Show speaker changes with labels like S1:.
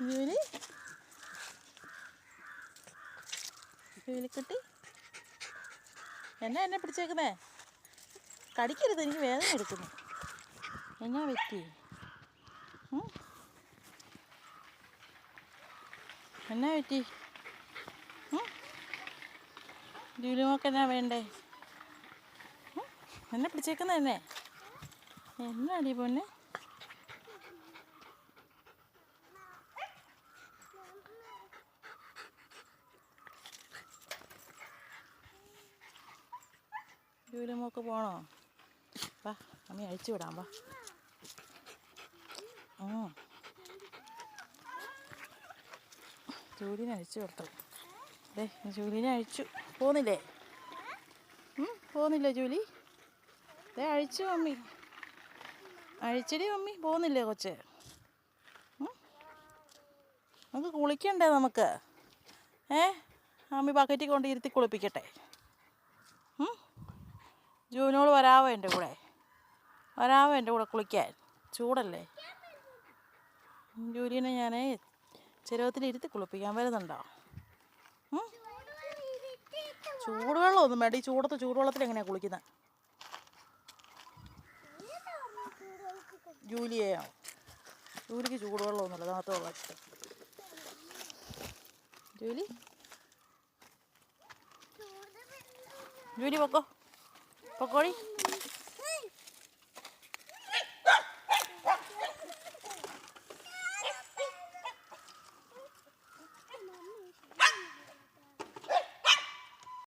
S1: Julie ജൂലിക്കുട്ടി എന്നെ പിടിച്ചേക്കുന്നേ? കടിക്കരുത്, എനിക്ക് വേദന എടുക്കുന്നു. എന്നാ പറ്റി? എന്നാ പറ്റി? ജൂലിമോക്ക് എന്നാ വേണ്ടേ? എന്നെ പിടിച്ചേക്കുന്ന എന്നെ എന്നാടി പൊന്നെ? ജൂലിമോക്ക് പോണോ? വാ, അമ്മ അഴിച്ചു വിടാം. വാ. ജൂലിനെ അഴിച്ചു കൊടുത്തു. ജൂലിനെ അഴിച്ചു. പോന്നില്ലേ? പോന്നില്ലേ ജൂലി? അഴിച്ചു മമ്മി. അഴിച്ചടി മമ്മി. പോന്നില്ലേ കൊച്ച്? നമുക്ക് കുളിക്കണ്ടേ നമുക്ക്? മമ്മി ബക്കറ്റിൽ കൊണ്ട് ഇരുത്തി കുളിപ്പിക്കട്ടെ? ജൂനോട് വരാവോ എൻ്റെ കൂടെ? വരാവോ എൻ്റെ കൂടെ കുളിക്കാൻ? ചൂടല്ലേ? ജൂലിനെ ഞാൻ ചെരുവത്തിൽ ഇരുത്തി കുളിപ്പിക്കാൻ. വരുന്നുണ്ടോ? ചൂടുവെള്ളമൊന്നും വേണ്ട. ഈ ചൂടുവെള്ളത്തിൽ എങ്ങനെയാണ് കുളിക്കുന്നത്? ജൂലിയെയോ? ജൂലിക്ക് ചൂടുവെള്ളമൊന്നുമില്ല. താത്ത വെള്ളത്തിൽ. ജൂലി പൊക്കോ. പൊക്കോടി.